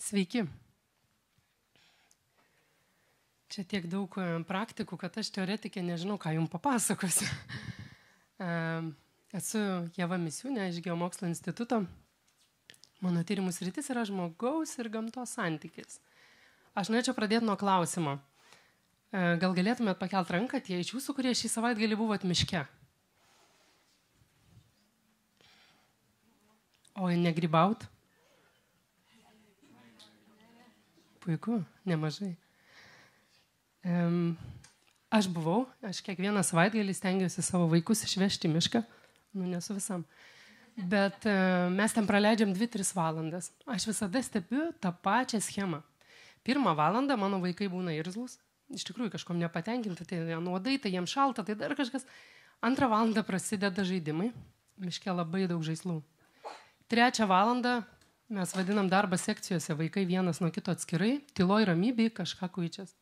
Sveiki. Čia tiek daug praktikų, kad aš teoretikė nežinau, ką jums papasakosiu. Esu Ieva Misiūnė iš Geomokslo instituto. Mano tyrimų sritis yra žmogaus ir gamtos santykis. Aš norėčiau pradėti nuo klausimo. Gal galėtumėt pakelt ranką tie iš jūsų, kurie šį savaitgalį buvot miške? O negrybaut? Puiku, nemažai. Aš kiekvieną savaitgalį stengiuosi savo vaikus išvežti į mišką, nesu visam. Bet mes ten praleidžiam 2-3 valandas. Aš visada stebiu tą pačią schemą. 1 valandą mano vaikai būna irzlūs, iš tikrųjų kažkom nepatenkinti, tai nuodai, tai jiems šalta, tai dar kažkas. 2 valandą prasideda žaidimai, miške labai daug žaislų. 3 valandą mes vadinam darbą sekcijose, vaikai vienas nuo kito atskirai, tyloj ramybėj kažką kuičias.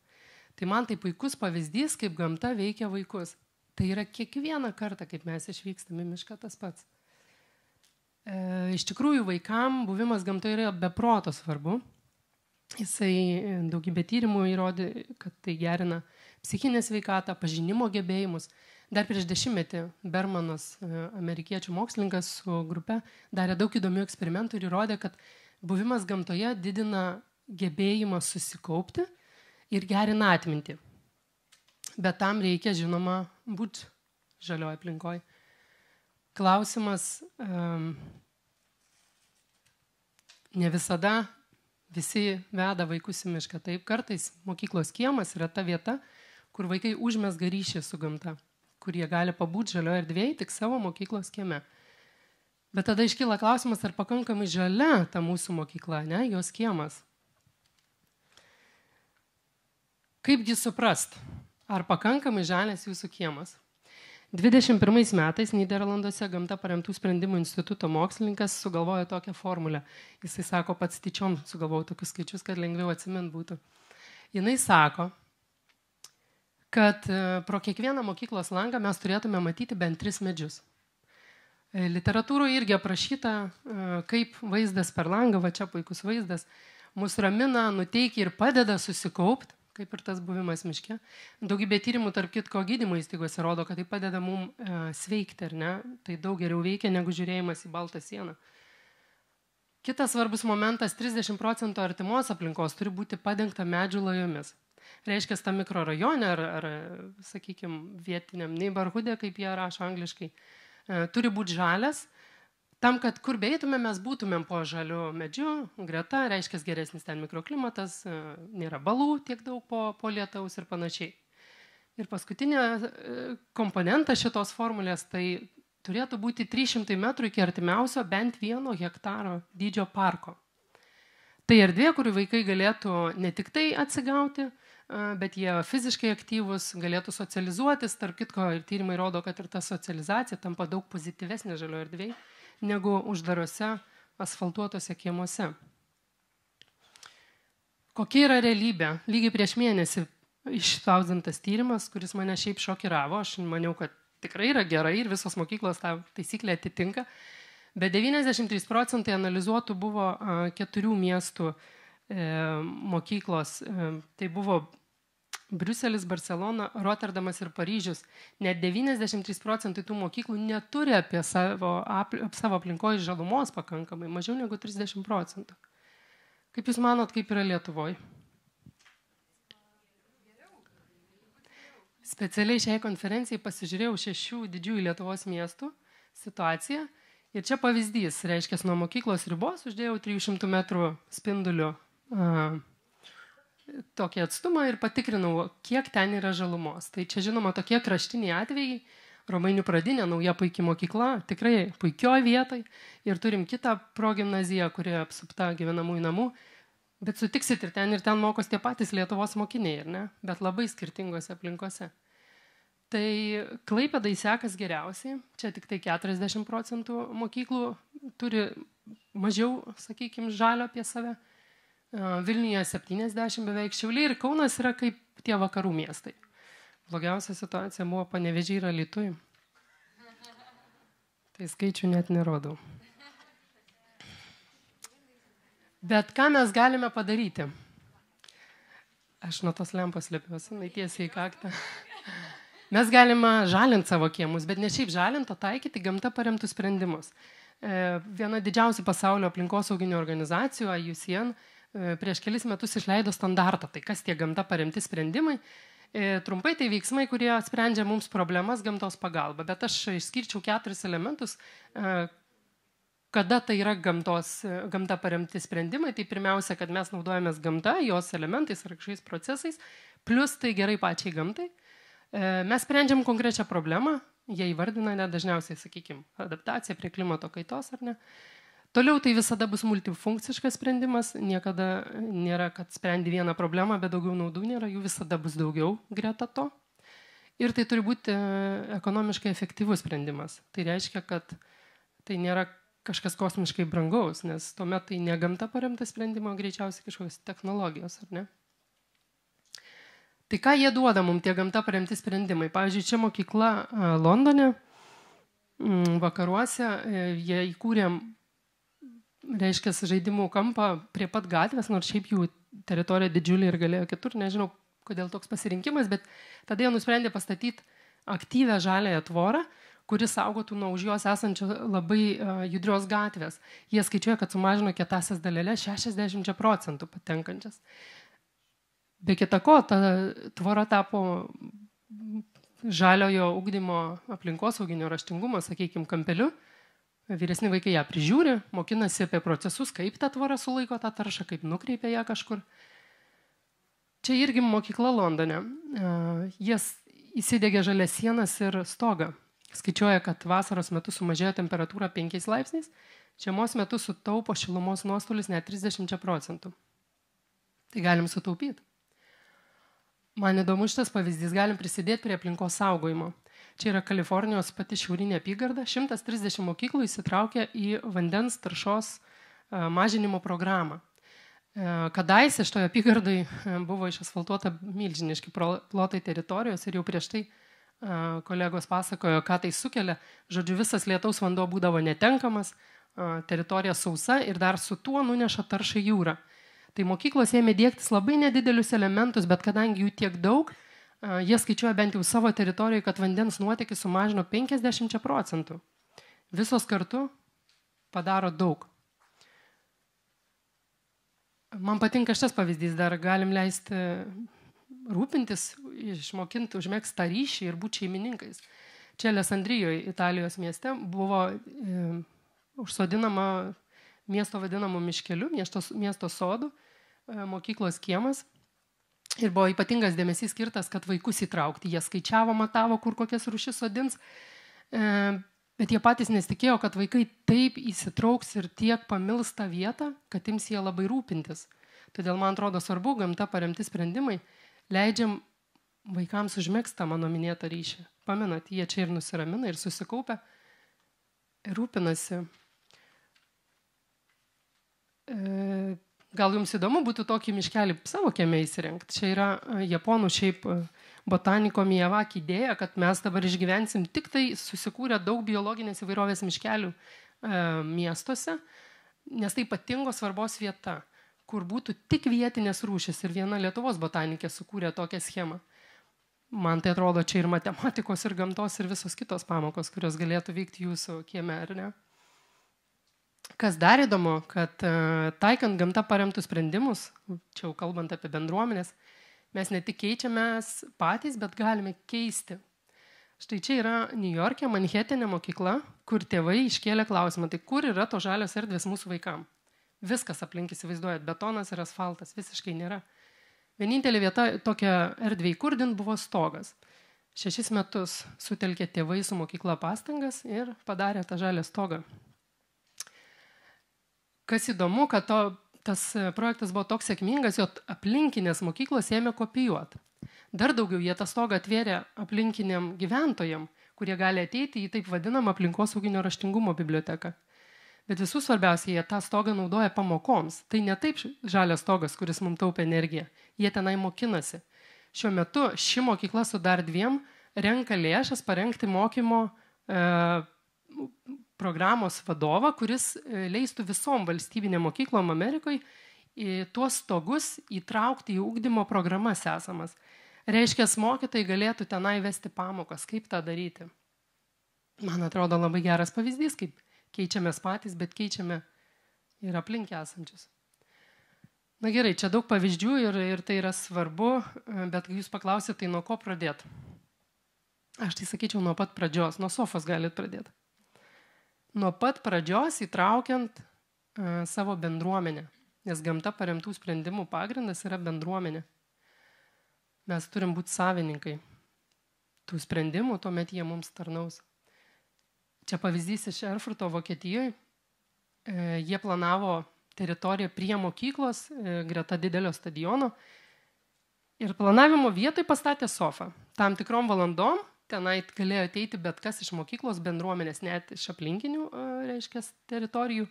Tai man tai puikus pavyzdys, kaip gamta veikia vaikus. Tai yra kiekvieną kartą, kaip mes išvykstame į mišką, tas pats. Iš tikrųjų, vaikam buvimas gamtoje yra be proto svarbu. Jisai daugybė tyrimų įrodė, kad tai gerina psichinę sveikatą, pažinimo gebėjimus. Dar prieš 10-metį Bermanas, amerikiečių mokslininkas su grupe, darė daug įdomių eksperimentų ir įrodė, kad buvimas gamtoje didina gebėjimą susikaupti ir gerina atmintį. Bet tam reikia, žinoma, būti žalioj aplinkoj. Klausimas, ne visada visi veda vaikus į mišką. Taip, kartais mokyklos kiemas yra ta vieta, kur vaikai užmesga ryšį su gamta, kur jie gali pabūti žalioje erdvėje tik savo mokyklos kieme. Bet tada iškyla klausimas, ar pakankamai žalia ta mūsų mokykla, ne, jos kiemas. Kaipgi suprast, ar pakankamai žalias jūsų kiemas? 21 metais Nyderlanduose Gamta paremtų sprendimų instituto mokslininkas sugalvojo tokią formulę. Jisai sako, pats tyčiom sugalvojo tokius skaičius, kad lengviau atsimint būtų. Jinai sako, kad pro kiekvieną mokyklos langą mes turėtume matyti bent 3 medžius. Literatūroje irgi aprašyta, kaip vaizdas per langą, va čia puikus vaizdas, mus ramina, nuteikia ir padeda susikaupti, kaip ir tas buvimas miške. Daugybė tyrimų, tarp kitko, gydymo įstaigose rodo, kad tai padeda mums sveikti, ar ne? Tai daug geriau veikia, negu žiūrėjimas į baltą sieną. Kitas svarbus momentas, 30% artimos aplinkos turi būti padengta medžių lajomis. Reiškia, tą mikrorajone ar sakykime, vietiniam neighborhoode, kaip jie rašo angliškai, turi būti žalias, tam, kad kur beitume, mes būtumėm po žaliu medžiu, greta, reiškia, geresnis ten mikroklimatas, nėra balų tiek daug po lietaus ir panašiai. Ir paskutinė komponenta šitos formulės, tai turėtų būti 300 metrų iki artimiausio bent 1 hektaro dydžio parko. Tai erdvė, kur vaikai galėtų ne tik tai atsigauti, bet jie fiziškai aktyvus, galėtų socializuotis, tarp kitko ir tyrimai rodo, kad ir ta socializacija tampa daug pozityvesnė žalio erdvėje, negu uždarose asfaltuotose kiemuose. Kokia yra realybė? Lygiai prieš mėnesį išspausdintas tyrimas, kuris mane šiaip šokiravo, aš maniau, kad tikrai yra gerai ir visos mokyklos tą taisyklę atitinka, bet 93% analizuotų buvo 4 miestų mokyklos, tai buvo Briuselis, Barcelona, Rotterdamas ir Paryžius. Net 93% tų mokyklų neturi apie savo aplinkoje žalumos pakankamai, mažiau negu 30%. Kaip Jūs manot, kaip yra Lietuvoje? Specialiai šiai konferencijai pasižiūrėjau 6 didžiųjų Lietuvos miestų situaciją. Ir čia pavyzdys, reiškia, nuo mokyklos ribos uždėjau 300 metrų spinduliu tokį atstumą ir patikrinau, kiek ten yra žalumos. Tai čia, žinoma, tokie kraštiniai atvejai, Romainių pradinė, nauja puikia mokykla, tikrai puikioj vietoj. Ir turim kitą progimnaziją, kuri apsupta gyvenamųjų namų. Bet sutiksit ir ten mokos tie patys Lietuvos mokiniai, ne? Bet labai skirtingose aplinkose. Tai Klaipėdai sekas geriausiai, čia tik tai 40% mokyklų turi mažiau, sakykime, žalio apie save. Vilniuje 70 beveik, Šiauliai ir Kaunas yra kaip tie vakarų miestai. Blogiausia situacija buvo Panevėžiai ir Alytuj. Tai skaičių net nerodau. Bet ką mes galime padaryti? Aš nuo tos lempos slėpiuosi, tiesiai į kaktą. Mes galime žalinti savo kiemus, bet ne šiaip žalinti, o taikyti gamta paremtus sprendimus. Viena didžiausių pasaulio aplinkosauginių organizacijų, IUCN, prieš kelis metus išleido standartą. Tai kas tie gamta paremti sprendimai? Trumpai tai veiksmai, kurie sprendžia mums problemas gamtos pagalba. Bet aš išskirčiau 4 elementus, kada tai yra gamta paremti sprendimai. Tai pirmiausia, kad mes naudojamės gamta, jos elementais ar kažkokiais procesais, plus tai gerai pačiai gamtai. Mes sprendžiam konkrečią problemą, jie įvardina dažniausiai, sakykime, adaptacija prie klimato kaitos ar ne. Toliau tai visada bus multifunkciškas sprendimas, niekada nėra, kad sprendi vieną problemą, bet daugiau naudų nėra, jų visada bus daugiau greta to. Ir tai turi būti ekonomiškai efektyvus sprendimas. Tai reiškia, kad tai nėra kažkas kosmiškai brangaus, nes tuomet tai ne gamta paremtas sprendimo, greičiausiai kažkokios technologijos, ar ne? Tai ką jie duoda mums tie gamta paremti sprendimai? Pavyzdžiui, čia mokykla Londone, vakaruose, jie įkūrė, reiškia, žaidimų kampą prie pat gatvės, nors šiaip jų teritorija didžiulė ir galėjo kitur, nežinau, kodėl toks pasirinkimas, bet tada jie nusprendė pastatyti aktyvę žaliąją tvorą, kuris saugotų nuo už jos esančios labai judrios gatvės. Jie skaičiuoja, kad sumažino kietasias dalelės 60% patenkančias. Be kita ko, ta tvora tapo žaliojo ugdymo aplinkosauginio raštingumo, sakykime, kampeliu. Vyresni vaikai ją prižiūri, mokinasi apie procesus, kaip ta tvora sulaiko tą taršą, kaip nukreipia ją kažkur. Čia irgi mokykla Londone. Jie įsidegė žalias sienas ir stogą. Skaičiuoja, kad vasaros metu sumažėjo temperatūra 5 laipsniais, žiemos metu sutaupo šilumos nuostolis net 30%. Tai galim sutaupyti. Man įdomu šitas pavyzdys, galim prisidėti prie aplinkos saugojimo. Čia yra Kalifornijos pati šiaurinė apygarda, 130 mokyklų įsitraukė į vandens taršos mažinimo programą. Kadaise šitoje apygardai buvo išasfaltuota milžiniški plotai teritorijos ir jau prieš tai kolegos pasakojo, ką tai sukelia. Žodžiu, visas lietaus vanduo būdavo netenkamas, teritorija sausa ir dar su tuo nuneša taršą jūrą. Tai mokyklos ėmė dėktis labai nedidelius elementus, bet kadangi jų tiek daug, jie skaičiuoja bent jau savo teritorijoje, kad vandens nuotėkis sumažino 50%. Visos kartu padaro daug. Man patinka šitas pavyzdys, dar galim leisti rūpintis, išmokinti, užmegzti tą ryšį ir būti šeimininkais. Čia Alessandrijoje, Italijos mieste, buvo užsodinama miesto vadinamų miškelių, miesto sodų, mokyklos kiemas. Ir buvo ypatingas dėmesys skirtas, kad vaikus įtraukti. Jie skaičiavo, matavo, kur kokias rūšis sodins, bet jie patys nesitikėjo, kad vaikai taip įsitrauks ir tiek pamils tą vietą, kad ims jie labai rūpintis. Todėl, man atrodo, svarbu, gamta paremti sprendimai, leidžiam vaikams užmegzti tą mano minėtą ryšį. Pamenat, jie čia ir nusiramina, ir susikaupia, ir rūpinasi. Gal jums įdomu būtų tokį miškelį savo kieme įsirengti. Čia yra japonų šiaip botaniko Miyawaki idėja, kad mes dabar išgyvensim tik tai susikūrę daug biologinės įvairovės miškelių miestuose, nes tai ypatingos svarbos vieta, kur būtų tik vietinės rūšis. Ir viena Lietuvos botanikė sukūrė tokią schemą. Man tai atrodo, čia ir matematikos, ir gamtos, ir visos kitos pamokos, kurios galėtų vykti jūsų kieme, ar ne? Kas dar įdomu, kad taikant gamta paremtus sprendimus, čia jau kalbant apie bendruomenės, mes ne tik keičiamės patys, bet galime keisti. Štai čia yra New York'e, Manhattan'e mokykla, kur tėvai iškėlė klausimą, tai kur yra to žalios erdvės mūsų vaikam. Viskas aplink, įsivaizduojat, betonas ir asfaltas, visiškai nėra. Vienintelė vieta tokia erdvė įkurdint buvo stogas. 6 metus sutelkė tėvai su mokykla pastangas ir padarė tą žalią stogą. Kas įdomu, kad tas projektas buvo toks sėkmingas, jo aplinkinės mokyklos ėmė kopijuoti. Dar daugiau jie tą stogą atvėrė aplinkiniam gyventojam, kurie gali ateiti į taip vadinamą aplinkosauginio raštingumo biblioteką. Bet visų svarbiausia, jie tą stogą naudoja pamokoms. Tai ne taip žalias stogas, kuris mums taupia energiją. Jie tenai mokinasi. Šiuo metu ši mokykla su dar 2 renka lėšas parengti mokymo programos vadovą, kuris leistų visom valstybinėm mokyklom Amerikoje tuos stogus įtraukti į ugdymo programas esamas. Reiškia, mokytojai galėtų tenai vesti pamokas, kaip tą daryti. Man atrodo labai geras pavyzdys, kaip keičiamės patys, bet keičiame ir aplink esančius. Na gerai, čia daug pavyzdžių ir tai yra svarbu, bet kai jūs paklausite, tai nuo ko pradėti? Aš tai sakyčiau nuo pat pradžios, nuo sofos galit pradėti. Nuo pat pradžios įtraukiant savo bendruomenę, nes gamta paremtų sprendimų pagrindas yra bendruomenė. Mes turim būti savininkai tų sprendimų, tuomet jie mums tarnaus. Čia pavyzdys iš Erfurto Vokietijoje. Jie planavo teritoriją prie mokyklos, greta didelio stadiono. Ir planavimo vietoj pastatė sofą. Tam tikrom valandom tenai galėjo ateiti bet kas iš mokyklos bendruomenės, net iš aplinkinių, reiškia, teritorijų,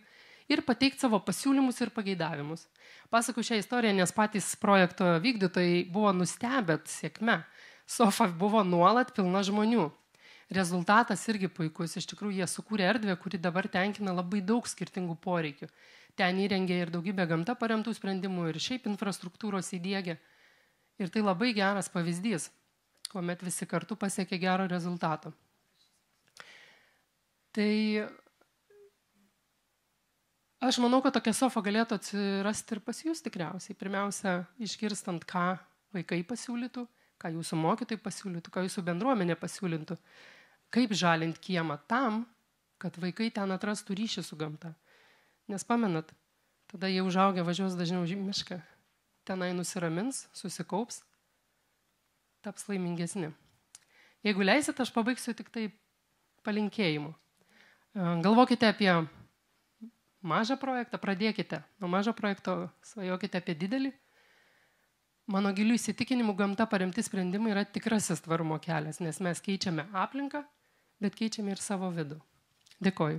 ir pateikti savo pasiūlymus ir pageidavimus. Pasakau šią istoriją, nes patys projekto vykdytojai buvo nustebę sėkme. Sofa buvo nuolat pilna žmonių. Rezultatas irgi puikus. Iš tikrųjų, jie sukūrė erdvę, kuri dabar tenkina labai daug skirtingų poreikių. Ten įrengė ir daugybę gamta paremtų sprendimų, ir šiaip infrastruktūros įdiegė. Ir tai labai geras pavyzdys, kuomet visi kartu pasiekė gero rezultato. Tai aš manau, kad tokia sofa galėtų atsirasti ir pas jūs tikriausiai. Pirmiausia, išgirstant, ką vaikai pasiūlytų, ką jūsų mokytojai pasiūlytų, ką jūsų bendruomenė pasiūlytų, kaip žalinti kiemą tam, kad vaikai ten atrastų ryšį su gamta. Nes pamenat, tada jie užaugę važiuos dažniau į mišką, tenai nusiramins, susikaups, taps laimingesni. Jeigu leisit, aš pabaigsiu tik tai palinkėjimu. Galvokite apie mažą projektą, pradėkite nuo mažo projekto, svajokite apie didelį. Mano gilių įsitikinimų gamta paremti sprendimai yra tikrasis tvarumo kelias, nes mes keičiame aplinką, bet keičiame ir savo vidų. Dėkoju.